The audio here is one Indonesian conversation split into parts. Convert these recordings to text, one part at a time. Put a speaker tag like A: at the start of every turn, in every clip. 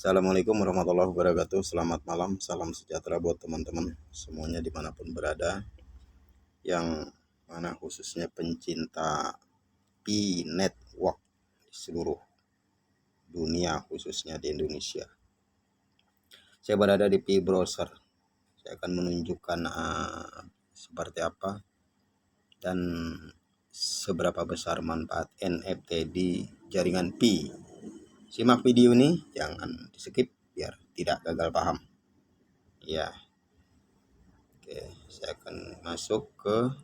A: Assalamualaikum warahmatullahi wabarakatuh. Selamat malam, salam sejahtera buat teman-teman semuanya dimanapun berada, yang mana khususnya pencinta Pi Network di seluruh dunia, khususnya di Indonesia. Saya berada di Pi Browser. Saya akan menunjukkan seperti apa dan seberapa besar manfaat NFT di jaringan Pi. Simak video ini, jangan di skip biar tidak gagal paham. Ya, oke, saya akan masuk ke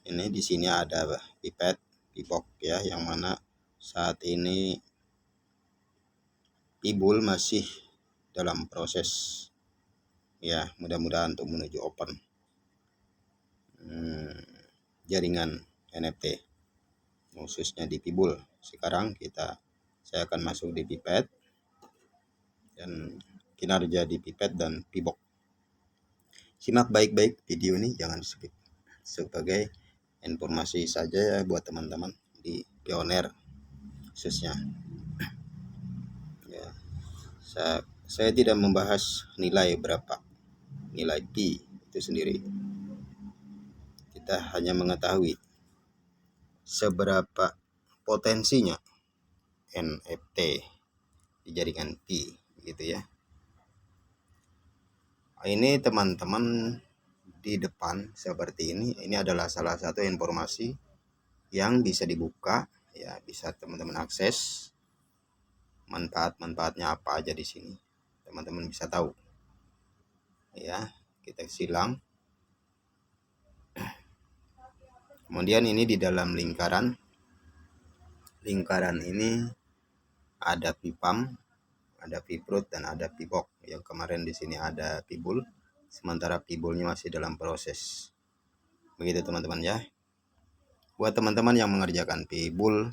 A: ini. Di sini ada pipet, pipok ya, yang mana saat ini Pibul masih dalam proses ya, mudah-mudahan untuk menuju open jaringan NFT khususnya di Pibul. Sekarang saya akan masuk di pipet dan kinerja di pipet dan pibok. Simak baik-baik video ini, jangan skip, sebagai informasi saja ya buat teman-teman di pioner khususnya ya. Saya tidak membahas nilai berapa nilai Pi itu sendiri, kita hanya mengetahui seberapa potensinya NFT di jaringan Pi gitu ya. Ini teman-teman di depan seperti ini adalah salah satu informasi yang bisa dibuka ya, bisa teman-teman akses manfaat-manfaatnya apa aja di sini, teman-teman bisa tahu ya. Kita silang, kemudian ini di dalam lingkaran ini ada Pipam, ada Piprut, dan ada Pibok. Yang kemarin di sini ada Pibul, sementara Pibulnya masih dalam proses. Begitu teman-teman ya. Buat teman-teman yang mengerjakan Pibul,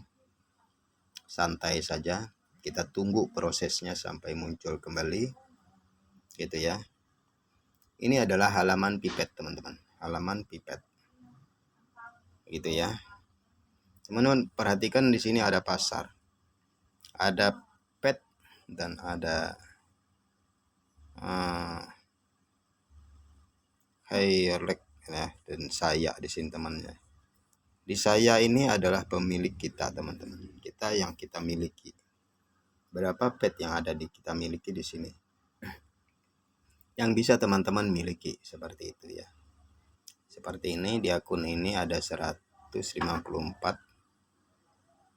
A: santai saja, kita tunggu prosesnya sampai muncul kembali gitu ya. Ini adalah halaman pipet teman-teman, halaman pipet gitu ya. Teman-teman perhatikan di sini ada pasar, ada pet, dan ada highlight ya, dan saya di sini temannya. Di saya ini adalah pemilik kita teman-teman, kita yang kita miliki. Berapa pet yang ada di kita miliki di sini yang bisa teman-teman miliki seperti itu ya. Seperti ini di akun ini ada 154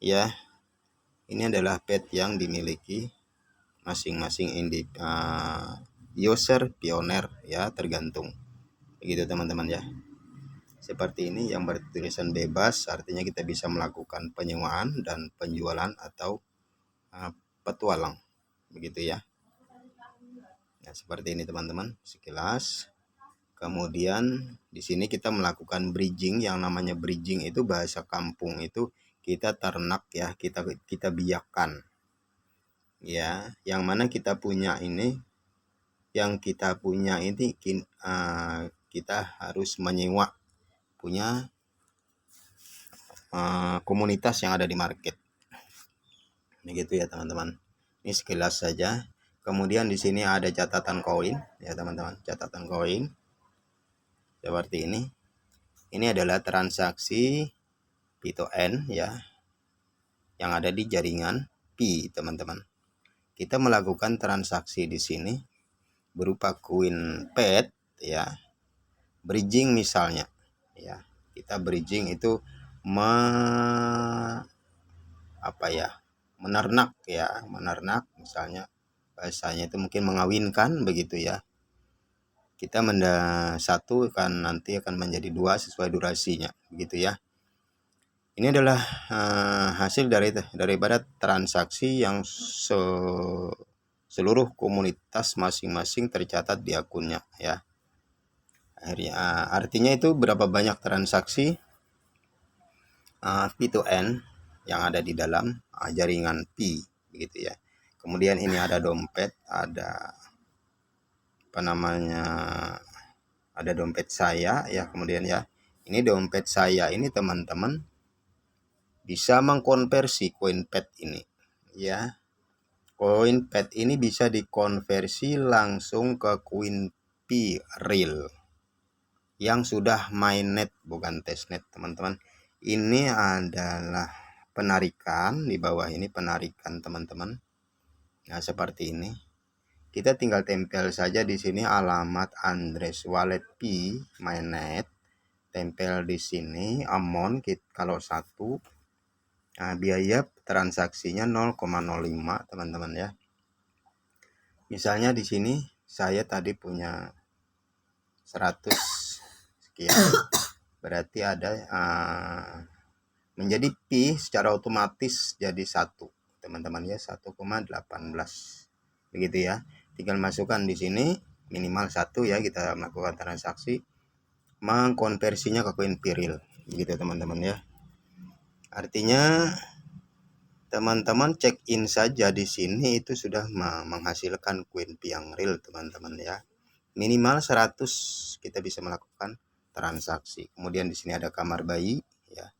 A: ya. Ini adalah pet yang dimiliki masing-masing user pioner ya, tergantung begitu teman-teman ya. Seperti ini yang bertulisan bebas, artinya kita bisa melakukan penyewaan dan penjualan atau petualang begitu ya. Nah, seperti ini teman-teman sekilas. Kemudian di sini kita melakukan bridging. Yang namanya bridging itu bahasa kampung itu kita ternak ya, kita biakkan ya. Yang mana kita punya ini, kita harus menyewa, punya komunitas yang ada di market begitu ya teman-teman. Ini sekilas saja. Kemudian di sini ada catatan koin ya teman-teman, catatan koin seperti ini. Ini adalah transaksi P2N ya, yang ada di jaringan Pi teman-teman. Kita melakukan transaksi di sini berupa koin pet ya, bridging misalnya ya. Kita bridging itu menernak ya, menernak misalnya bahasanya itu mungkin mengawinkan begitu ya. Kita satu nanti akan menjadi 2 sesuai durasinya begitu ya. Ini adalah hasil daripada transaksi yang seluruh komunitas masing-masing tercatat di akunnya ya. Artinya itu berapa banyak transaksi P2N yang ada di dalam jaringan Pi begitu ya. Kemudian ini ada dompet, ada ada dompet saya ya. Kemudian ya, ini dompet saya ini teman-teman bisa mengkonversi koin pet ini ya, koin pet ini bisa dikonversi langsung ke koin P real yang sudah mainnet, bukan testnet teman-teman. Ini adalah penarikan, di bawah ini penarikan teman-teman. Nah, seperti ini. Kita tinggal tempel saja di sini alamat Andres Wallet P mainnet. Tempel di sini amount kalau 1. Nah, biaya transaksinya 0,05 teman-teman ya. Misalnya di sini saya tadi punya 100 sekian. Berarti ada menjadi P secara otomatis jadi 1 teman-teman ya, 1,18 begitu ya. Tinggal masukkan di sini minimal 1 ya, kita melakukan transaksi mengkonversinya ke koin Piril begitu teman-teman ya. Artinya teman-teman check in saja di sini itu sudah menghasilkan koin P yang real teman-teman ya. Minimal 100 kita bisa melakukan transaksi. Kemudian di sini ada kamar bayi ya.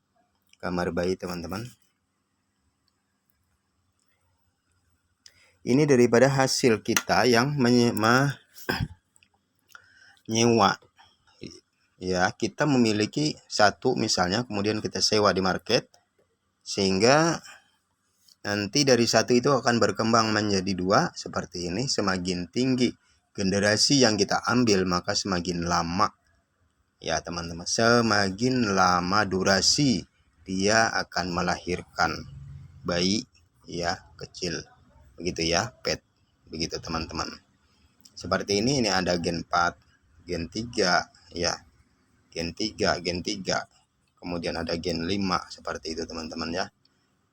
A: Kamar bayi teman-teman. Ini daripada hasil kita yang menyewa. Ya, kita memiliki 1 misalnya, kemudian kita sewa di market, sehingga nanti dari 1 itu akan berkembang menjadi 2 seperti ini. Semakin tinggi generasi yang kita ambil, maka semakin lama ya teman-teman, semakin lama durasi dia akan melahirkan bayi ya kecil begitu ya, pet begitu teman-teman. Seperti ini ada gen 4, gen 3 ya, gen 3, kemudian ada gen 5 seperti itu teman-teman ya.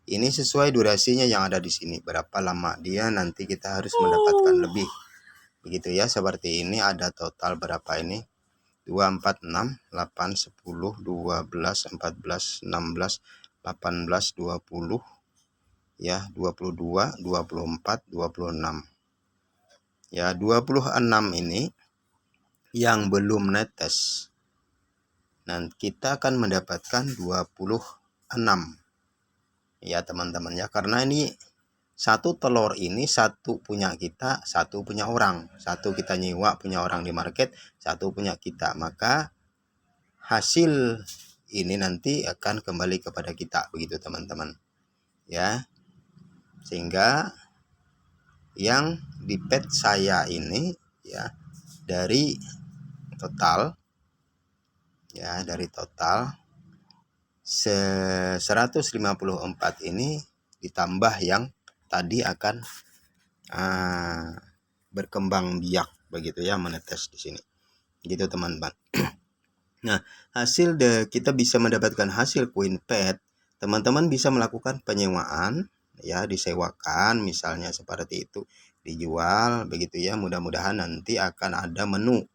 A: Ini sesuai durasinya yang ada di sini, berapa lama dia nanti kita harus mendapatkan lebih begitu ya. Seperti ini ada total berapa ini, 2, 4, 6, 8, 10, 12, 14, 16, 18, 20 ya, 22, 24, 26 ya. 26 ini yang belum netes. Nah, kita akan mendapatkan 26 ya teman-teman ya, karena ini 1 telur ini 1 punya kita, 1 punya orang, 1 kita nyewa punya orang di market, 1 punya kita, maka hasil ini nanti akan kembali kepada kita begitu teman-teman ya. Sehingga yang di pet saya ini ya, dari total ya, dari total 154 ini ditambah yang tadi akan berkembang biak begitu ya, menetes di sini gitu teman-teman. Nah, hasil kita bisa mendapatkan hasil koin pet, teman-teman bisa melakukan penyewaan ya, disewakan misalnya seperti itu, dijual begitu ya. Mudah-mudahan nanti akan ada menu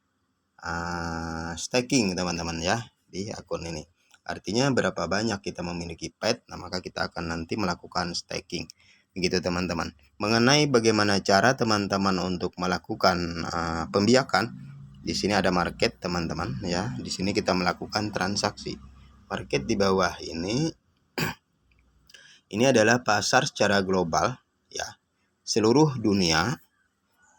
A: staking teman-teman ya di akun ini. Artinya berapa banyak kita memiliki pet, nah maka kita akan nanti melakukan staking begitu teman-teman. Mengenai bagaimana cara teman-teman untuk melakukan pembiakan, di sini ada market teman-teman ya. Di sini kita melakukan transaksi. Market di bawah ini adalah pasar secara global ya, seluruh dunia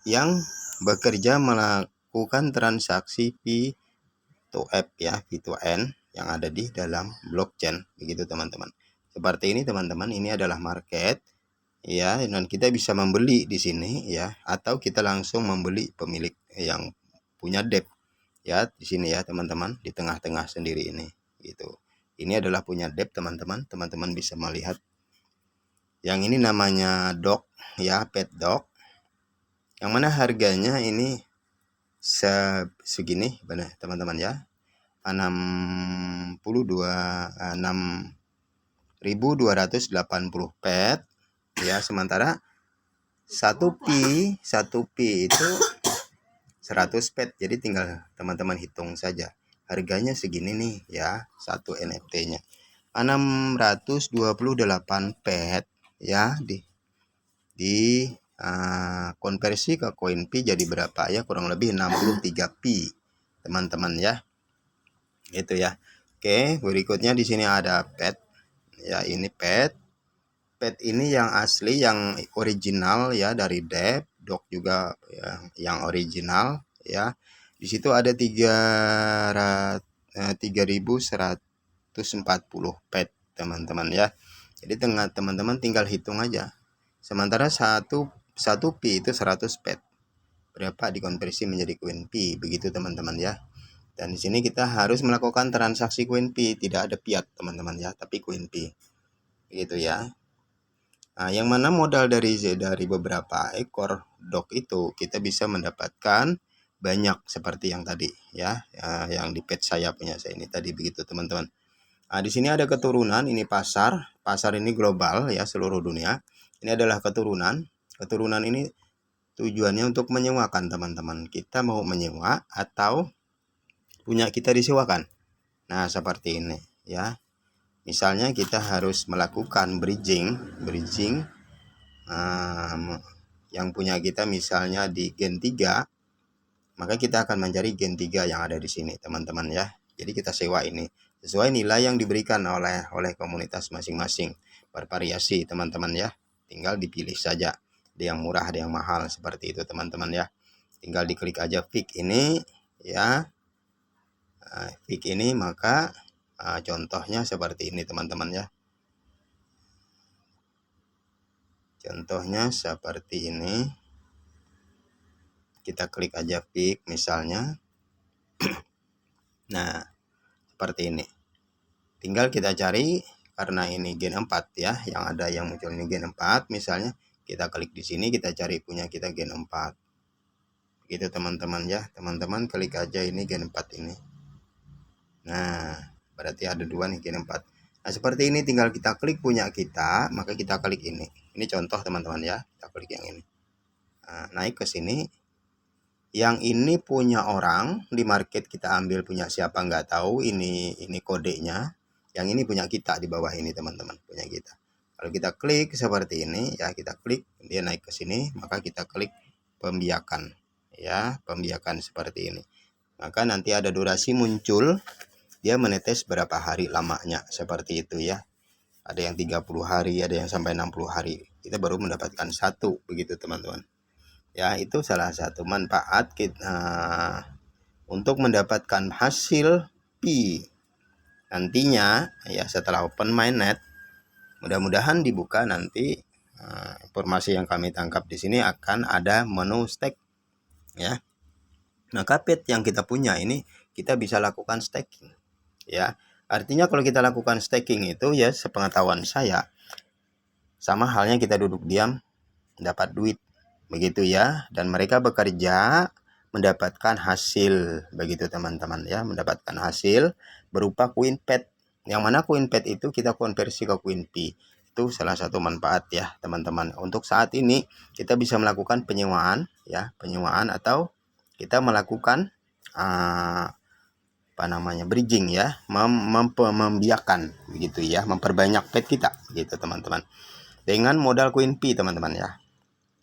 A: yang bekerja melakukan transaksi P2F ya, P2N yang ada di dalam blockchain begitu teman-teman. Seperti ini teman-teman, ini adalah market ya, dan kita bisa membeli di sini ya, atau kita langsung membeli pemilik yang punya debt ya di sini ya teman-teman, di tengah-tengah sendiri ini gitu. Ini adalah punya debt teman-teman. Teman-teman bisa melihat yang ini namanya dog ya, pet dog, yang mana harganya ini segini benar teman-teman ya, 6.280 pet ya. Sementara 1 pi itu 100 pet, jadi tinggal teman-teman hitung saja harganya segini nih ya, 1 NFT-nya 628 pet ya. Di konversi ke koin Pi jadi berapa ya, kurang lebih 63 Pi teman-teman ya, itu ya. Oke, berikutnya di sini ada pet ya, ini pet pet ini yang asli, yang original ya, dari Dep, Dok juga ya, yang original ya. Di situ ada 3.140 pet teman-teman ya. Jadi teman-teman tinggal hitung aja. Sementara satu pi itu 100 pet. Berapa dikonversi menjadi Queen Pi, begitu teman-teman ya. Dan di sini kita harus melakukan transaksi Queen Pi, tidak ada fiat teman-teman ya, tapi Queen Pi. Begitu ya. Nah, yang mana modal dari beberapa ekor dog itu kita bisa mendapatkan banyak seperti yang tadi ya, yang di pet saya punya saya ini tadi, begitu teman-teman. Nah, di sini ada keturunan, ini pasar ini global ya, seluruh dunia. Ini adalah keturunan. Keturunan ini tujuannya untuk menyewakan teman-teman. Kita mau menyewa atau punya kita disewakan. Nah, seperti ini ya. Misalnya kita harus melakukan bridging yang punya kita misalnya di Gen 3, maka kita akan mencari Gen 3 yang ada di sini teman-teman ya. Jadi kita sewa ini sesuai nilai yang diberikan oleh komunitas masing-masing, bervariasi teman-teman ya. Tinggal dipilih saja, ada yang murah ada yang mahal, seperti itu teman-teman ya. Tinggal diklik aja fix ini ya, fix ini, maka contohnya seperti ini teman-teman ya. Contohnya seperti ini. Kita klik aja fix misalnya. Nah, seperti ini. Tinggal kita cari, karena ini Gen 4 ya, yang ada yang muncul ini Gen 4 misalnya, kita klik di sini, kita cari punya kita Gen 4. Begitu teman-teman ya. Teman-teman klik aja ini Gen 4 ini. Nah, berarti ada dua nih Gen 4. Nah, seperti ini tinggal kita klik punya kita, maka kita klik ini. Ini contoh teman-teman ya. Kita klik yang ini. Nah, naik ke sini. Yang ini punya orang di market, kita ambil punya siapa nggak tahu, ini kodenya. Yang ini punya kita di bawah ini teman-teman, punya kita. Kalau kita klik seperti ini ya, kita klik dia naik ke sini, maka kita klik pembiakan ya, pembiakan seperti ini. Maka nanti ada durasi muncul, dia menetes berapa hari lamanya, seperti itu ya. Ada yang 30 hari, ada yang sampai 60 hari. Kita baru mendapatkan satu, begitu teman-teman. Ya, itu salah satu manfaat kita untuk mendapatkan hasil Pi nantinya ya, setelah open mainnet. Mudah-mudahan dibuka nanti, informasi yang kami tangkap di sini akan ada menu stake ya. Maka pet yang kita punya ini kita bisa lakukan staking ya. Artinya kalau kita lakukan staking itu ya, sepengetahuan saya, sama halnya kita duduk diam dapat duit, begitu ya. Dan mereka bekerja mendapatkan hasil, begitu teman-teman ya, mendapatkan hasil berupa Queen Pet, yang mana Queen Pet itu kita konversi ke Queen Pi. Itu salah satu manfaat ya teman-teman. Untuk saat ini kita bisa melakukan penyewaan ya, penyewaan, atau kita melakukan bridging ya, membiakkan begitu ya, memperbanyak pet kita gitu teman-teman, dengan modal Queen Pi teman-teman ya.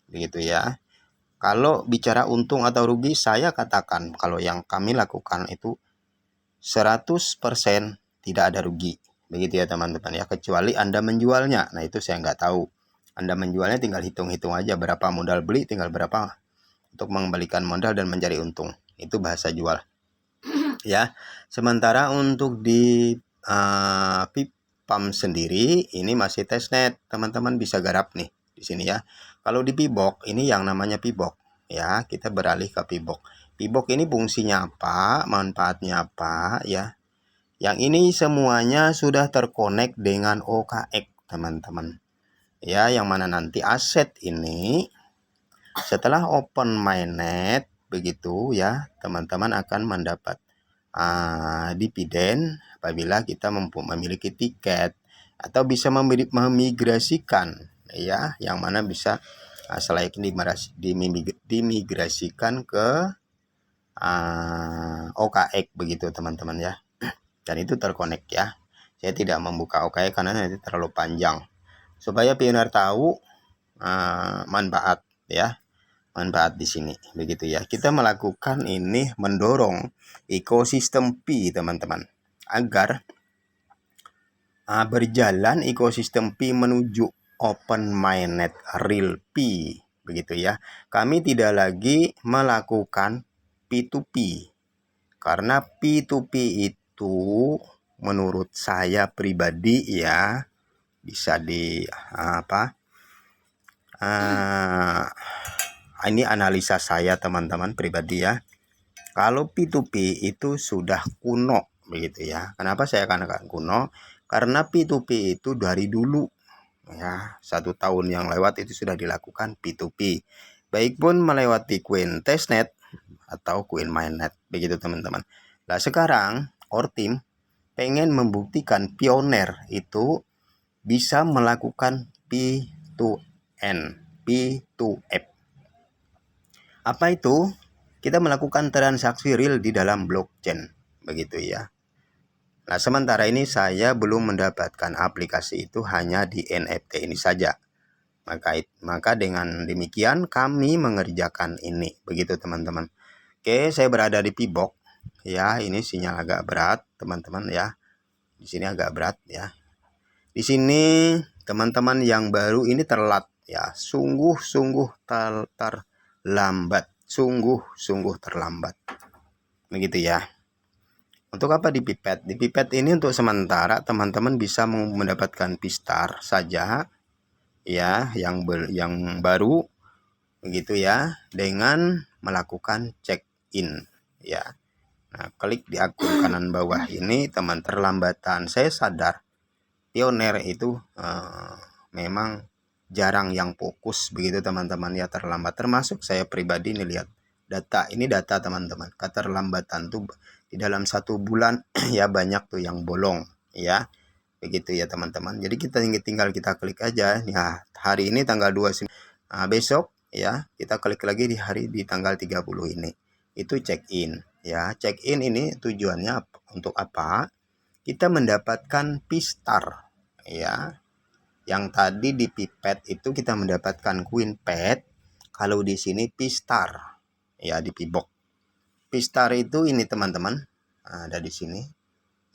A: Begitu ya. Kalau bicara untung atau rugi, saya katakan kalau yang kami lakukan itu 100% tidak ada rugi. Begitu ya teman-teman ya, kecuali Anda menjualnya. Nah, itu saya nggak tahu. Anda menjualnya tinggal hitung-hitung aja berapa modal beli, tinggal berapa untuk mengembalikan modal dan mencari untung. Itu bahasa jual. Ya. Sementara untuk di Pipam sendiri ini masih testnet. Teman-teman bisa garap nih di sini ya. Kalau di Pibok ini yang namanya Pibok ya, kita beralih ke Pibok. Pibok ini fungsinya apa, manfaatnya apa ya. Yang ini semuanya sudah terkonek dengan OKX teman-teman. Ya, yang mana nanti aset ini setelah open mainnet begitu ya, teman-teman akan mendapat dividen apabila kita memiliki tiket, atau bisa memigrasikan ya, yang mana bisa selayaknya dimigrasikan ke OKX begitu teman-teman ya. Dan itu terkonek ya. Saya tidak membuka OKX karena nanti terlalu panjang. Supaya pioner tahu manfaat ya, manfaat di sini begitu ya. Kita melakukan ini mendorong ekosistem Pi teman-teman, agar berjalan ekosistem Pi menuju open mainnet real P, begitu ya. Kami tidak lagi melakukan P2P karena P2P itu menurut saya pribadi ya, bisa di ini analisa saya teman-teman pribadi ya. Kalau P2P itu sudah kuno begitu ya. Kenapa saya katakan kuno? Karena P2P itu dari dulu ya, 1 tahun yang lewat itu sudah dilakukan P2P. Baik pun melewati Queen Testnet atau Queen Mainnet begitu teman-teman. Nah sekarang core team pengen membuktikan Pioneer itu bisa melakukan P2N, P2F. Apa itu? Kita melakukan transaksi real di dalam blockchain, begitu ya. Nah, sementara ini saya belum mendapatkan aplikasi itu, hanya di NFT ini saja. Maka dengan demikian kami mengerjakan ini, begitu teman-teman. Oke, saya berada di Pibok. Ya, ini sinyal agak berat, teman-teman ya. Di sini agak berat ya. Di sini teman-teman yang baru ini telat ya, sungguh-sungguh terlambat. Sungguh-sungguh terlambat. Begitu ya. Untuk apa di pipet? Di pipet ini untuk sementara teman-teman bisa mendapatkan P-Star saja ya, yang baru begitu ya, dengan melakukan check-in ya. Nah, klik di akun kanan bawah ini teman, terlambatan. Saya sadar Pioneer itu memang jarang yang fokus begitu teman-teman ya, terlambat. Termasuk saya pribadi nih, lihat data ini, data teman-teman, keterlambatan tuh di dalam 1 bulan ya banyak tuh yang bolong ya, begitu ya teman-teman. Jadi kita tinggal kita klik aja ya, hari ini tanggal 2, besok ya kita klik lagi di tanggal 30 ini, itu check in ya. Check in ini tujuannya untuk apa? Kita mendapatkan P-Star ya. Yang tadi di pipet itu kita mendapatkan Queen Pet, kalau di sini P-Star ya, di Pibok. P-Star itu ini teman-teman, ada di sini.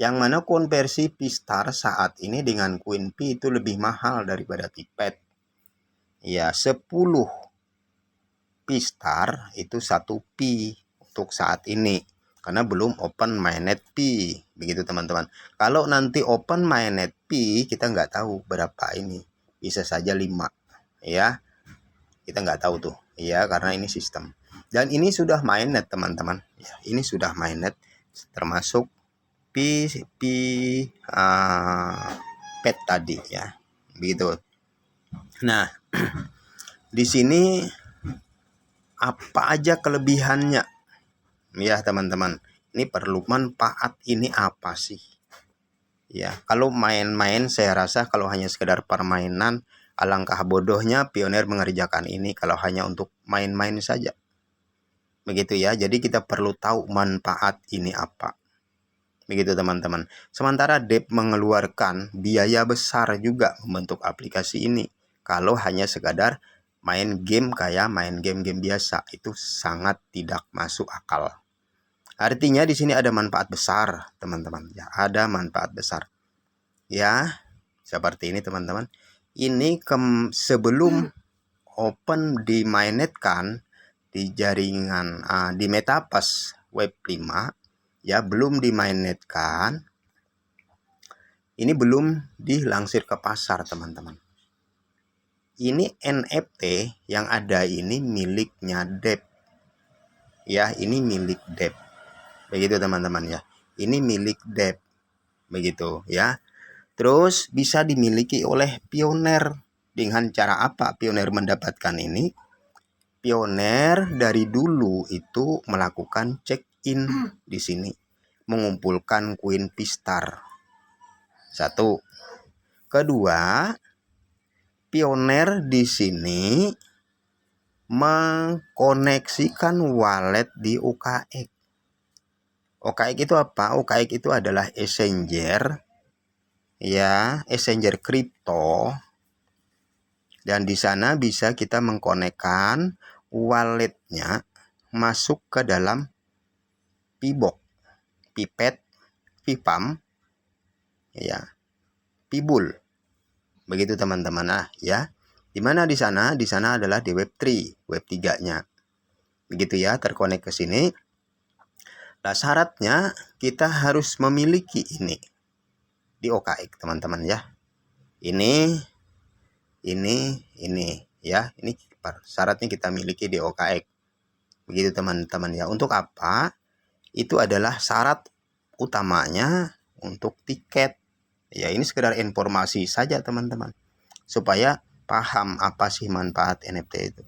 A: Yang mana konversi P-Star saat ini dengan Queen P itu lebih mahal daripada pipet. Ya, 10 P-Star itu 1 P untuk saat ini, karena belum open mainnet P, begitu teman-teman. Kalau nanti open mainnet P, kita nggak tahu berapa ini, bisa saja 5 ya, kita nggak tahu tuh ya, karena ini sistem. Dan ini sudah mainnet teman-teman ya, ini sudah mainnet termasuk pet tadi ya, begitu. Nah, di sini apa aja kelebihannya ya teman-teman, ini perlu manfaat, ini apa sih ya. Kalau main-main, saya rasa kalau hanya sekedar permainan, alangkah bodohnya Pioneer mengerjakan ini kalau hanya untuk main-main saja, begitu ya. Jadi kita perlu tahu manfaat ini apa, begitu teman-teman. Sementara Dep mengeluarkan biaya besar juga membentuk aplikasi ini. Kalau hanya sekadar main game kayak main game-game biasa, itu sangat tidak masuk akal. Artinya di sini ada manfaat besar, teman-teman. Ya, ada manfaat besar. Ya, seperti ini teman-teman. Ini sebelum open dimainetkan di jaringan di Metaverse Web 5 ya, belum dimainetkan. Ini belum dilansir ke pasar, teman-teman. Ini NFT yang ada ini miliknya Dep. Ya, ini milik Dep. Begitu teman-teman ya. Ini milik Dep. Begitu ya. Terus bisa dimiliki oleh Pioneer. Dengan cara apa Pioneer mendapatkan ini? Pioneer dari dulu itu melakukan check-in di sini, mengumpulkan Queen P-Star. 1. Kedua, Pioneer di sini mengkoneksikan wallet di OKX. OKX itu apa? OKX itu adalah exchanger ya, exchanger kripto. Dan di sana bisa kita mengkonekkan walletnya masuk ke dalam Pibok, Pipet, Pipam, ya, Pibul. Begitu teman-teman. Nah, ya. Di mana di sana? Di sana adalah di Web3, Web 3-nya. Begitu ya, terkonek ke sini. Nah, syaratnya kita harus memiliki ini di OKX, teman-teman ya. Ini ya. Ini syaratnya kita miliki di OKX. Begitu teman-teman ya. Untuk apa? Itu adalah syarat utamanya untuk tiket. Ya, ini sekedar informasi saja teman-teman. Supaya paham apa sih manfaat NFT itu.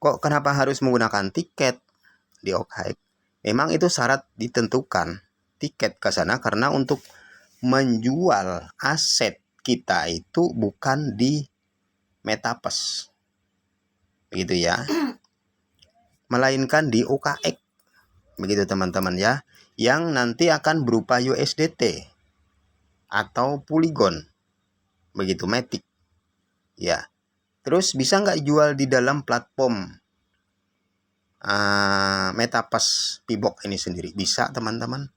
A: Kok kenapa harus menggunakan tiket di OKX? Memang itu syarat ditentukan tiket ke sana karena untuk menjual aset kita itu bukan di Metaverse. Begitu ya. Melainkan di OKX. Begitu teman-teman ya. Yang nanti akan berupa USDT atau Polygon. Begitu Matic. Ya. Terus bisa nggak jual di dalam platform Metaverse Pibox ini sendiri? Bisa teman-teman.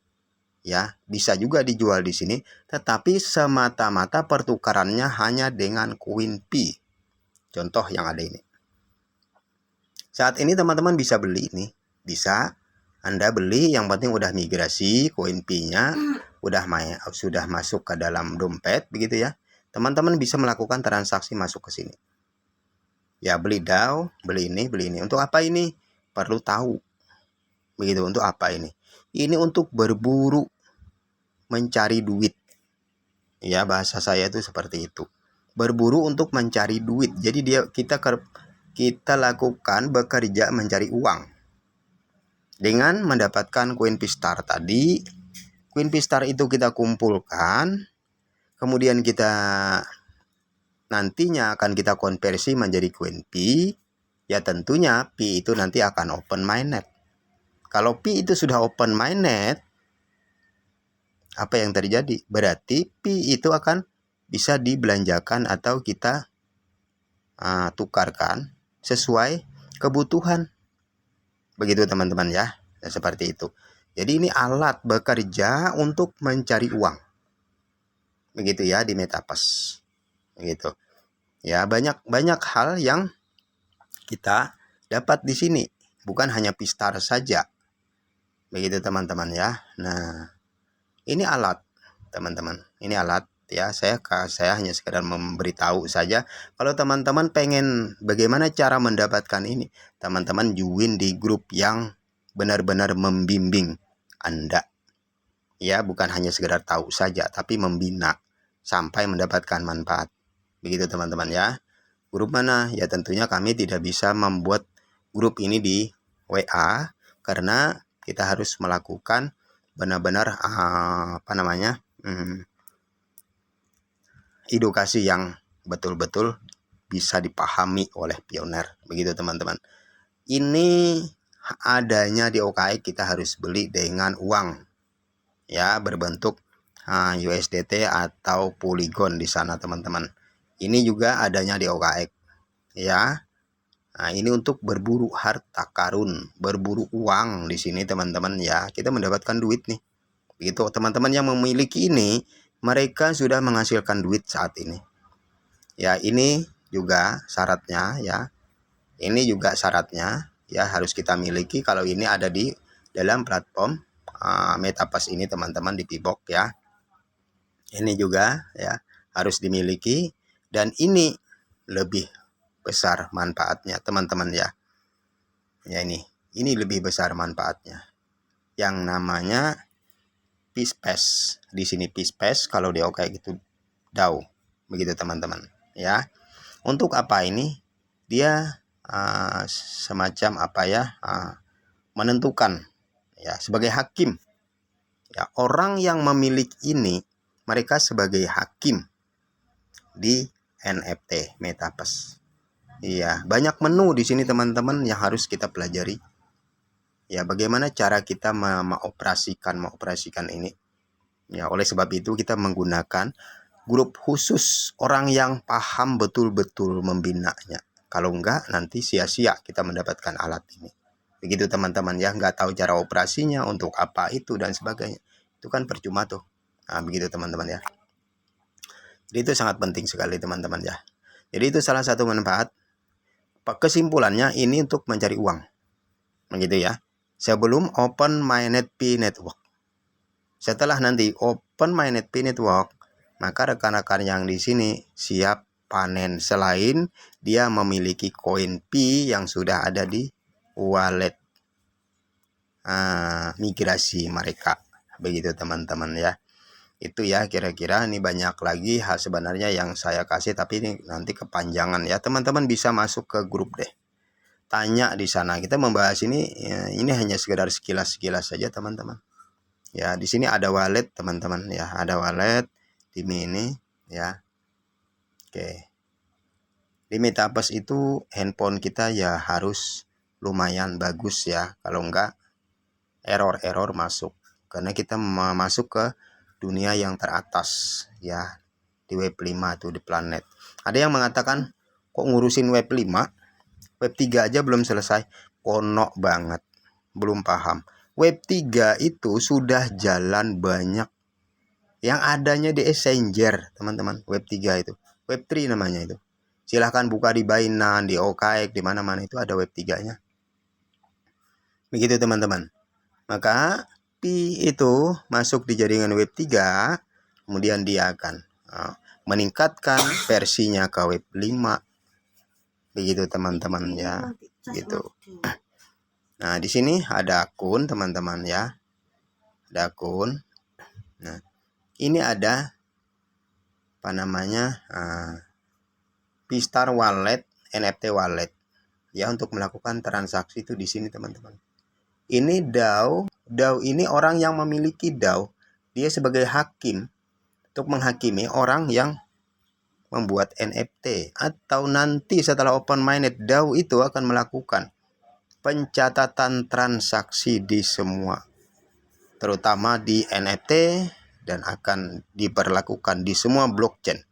A: Ya, bisa juga dijual di sini, tetapi semata-mata pertukarannya hanya dengan koin Pi. Contoh yang ada ini. Saat ini teman-teman bisa beli nih. Bisa Anda beli, yang penting udah migrasi koin Pi-nya, sudah masuk ke dalam dompet begitu ya. Teman-teman bisa melakukan transaksi masuk ke sini. Ya, beli DAO, beli ini. Untuk apa ini? Perlu tahu. Begitu, untuk apa ini? Ini untuk berburu, mencari duit. Ya, bahasa saya itu seperti itu. Berburu untuk mencari duit. Jadi kita lakukan bekerja mencari uang. Dengan mendapatkan koin P-Star tadi, koin P-Star itu kita kumpulkan, kemudian kita nantinya akan kita konversi menjadi koin Pi. Ya tentunya Pi itu nanti akan open mainnet. Kalau Pi itu sudah open mainnet, apa yang terjadi? Berarti Pi itu akan bisa dibelanjakan atau kita tukarkan sesuai kebutuhan. Begitu teman-teman ya. Nah, seperti itu. Jadi ini alat bekerja untuk mencari uang. Begitu ya di Metaverse. Begitu. Ya, banyak hal yang kita dapat di sini. Bukan hanya P-Star saja. Begitu teman-teman ya. Nah, ini alat teman-teman. Ini alat ya. Saya hanya sekedar memberitahu saja. Kalau teman-teman pengen bagaimana cara mendapatkan ini, teman-teman join di grup yang benar-benar membimbing Anda. Ya, bukan hanya sekedar tahu saja, tapi membina sampai mendapatkan manfaat. Begitu teman-teman ya. Grup mana? Ya tentunya kami tidak bisa membuat grup ini di WA karena kita harus melakukan benar-benar edukasi yang betul-betul bisa dipahami oleh pioner. Begitu teman-teman. Ini adanya di OKX kita harus beli dengan uang. Ya, berbentuk USDT atau Polygon di sana teman-teman. Ini juga adanya di OKX. Ya. Nah, ini untuk berburu harta karun, berburu uang di sini teman-teman ya. Kita mendapatkan duit nih. Begitu teman-teman yang memiliki ini, mereka sudah menghasilkan duit saat ini. Ya, ini juga syaratnya ya. Ini juga syaratnya ya harus kita miliki kalau ini ada di dalam platform Metaverse ini teman-teman di Pibox ya. Ini juga ya harus dimiliki dan ini lebih besar manfaatnya teman-teman ya. Ya ini lebih besar manfaatnya. Yang namanya P-Space. Di sini P-Space, kalau di OKX itu DAO. Begitu teman-teman ya. Untuk apa ini? Dia semacam apa ya? Menentukan ya sebagai hakim. Ya, orang yang memiliki ini mereka sebagai hakim di NFT Metaverse. Iya, banyak menu di sini teman-teman yang harus kita pelajari. Ya, bagaimana cara kita mengoperasikan ini. Ya, oleh sebab itu kita menggunakan grup khusus orang yang paham betul-betul membinanya. Kalau enggak, nanti sia-sia kita mendapatkan alat ini. Begitu teman-teman ya, nggak tahu cara operasinya, untuk apa itu dan sebagainya. Itu kan percuma tuh. Nah, begitu teman-teman ya. Jadi itu sangat penting sekali teman-teman ya. Jadi itu salah satu manfaat. Kesimpulannya ini untuk mencari uang. Begitu ya. Sebelum Open Mainnet P Network. Setelah nanti Open Mainnet P Network, maka rekan-rekan yang di sini siap panen selain dia memiliki koin P yang sudah ada di wallet migrasi mereka. Begitu teman-teman ya. Itu ya kira-kira, ini banyak lagi hal sebenarnya yang saya kasih, tapi ini nanti kepanjangan ya. Teman-teman bisa masuk ke grup deh. Tanya di sana. Kita membahas ini ya, ini hanya sekedar sekilas-sekilas saja teman-teman. Ya, di sini ada wallet teman-teman ya, ada wallet di mini ya. Oke. Di Metaverse itu handphone kita ya harus lumayan bagus ya. Kalau enggak error masuk. Karena kita masuk ke dunia yang teratas ya, di web 5 tuh, di planet. Ada yang mengatakan kok ngurusin web 5, web 3 aja belum selesai. Ponok banget, belum paham. Web 3 itu sudah jalan banyak. Yang adanya di Exchanger, teman-teman. Web 3 itu. Web 3 namanya itu. Silahkan buka di Binance, di OKX, di mana-mana itu ada web 3-nya. Begitu teman-teman. Maka Pi itu masuk di jaringan web 3, kemudian dia akan meningkatkan versinya ke web 5. Begitu teman-teman ya. Gitu. Nah, di sini ada akun teman-teman ya. Ada akun. Nah, ini ada apa namanya? P-Star Wallet, NFT Wallet. Ya, untuk melakukan transaksi itu di sini teman-teman. Ini DAO ini orang yang memiliki DAO, dia sebagai hakim untuk menghakimi orang yang membuat NFT, atau nanti setelah open mainnet DAO itu akan melakukan pencatatan transaksi di semua, terutama di NFT, dan akan diberlakukan di semua blockchain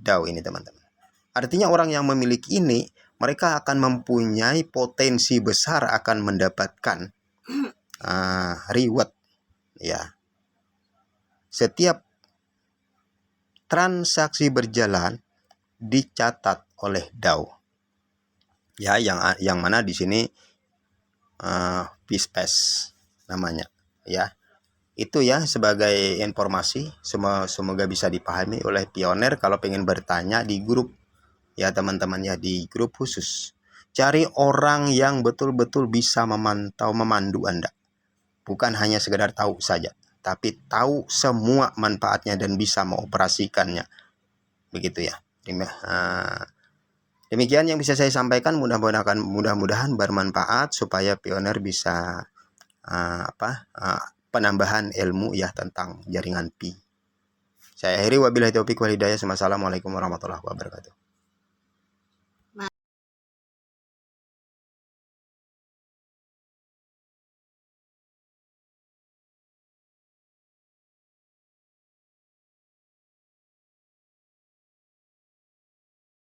A: DAO ini teman-teman. Artinya orang yang memiliki ini, mereka akan mempunyai potensi besar akan mendapatkan reward ya. Setiap transaksi berjalan dicatat oleh DAO ya, yang mana di sini P-Space namanya ya. Itu ya sebagai informasi, semoga bisa dipahami oleh pioner. Kalau pengen bertanya di grup ya teman-teman ya, di grup khusus, cari orang yang betul-betul bisa memandu Anda. Bukan hanya sekedar tahu saja, tapi tahu semua manfaatnya dan bisa mengoperasikannya. Begitu ya. Demikian yang bisa saya sampaikan, mudah-mudahan bermanfaat supaya pioner bisa penambahan ilmu ya tentang jaringan Pi. Saya akhiri, wabillahi taufiq wal hidayah. Wassalamualaikum warahmatullahi wabarakatuh.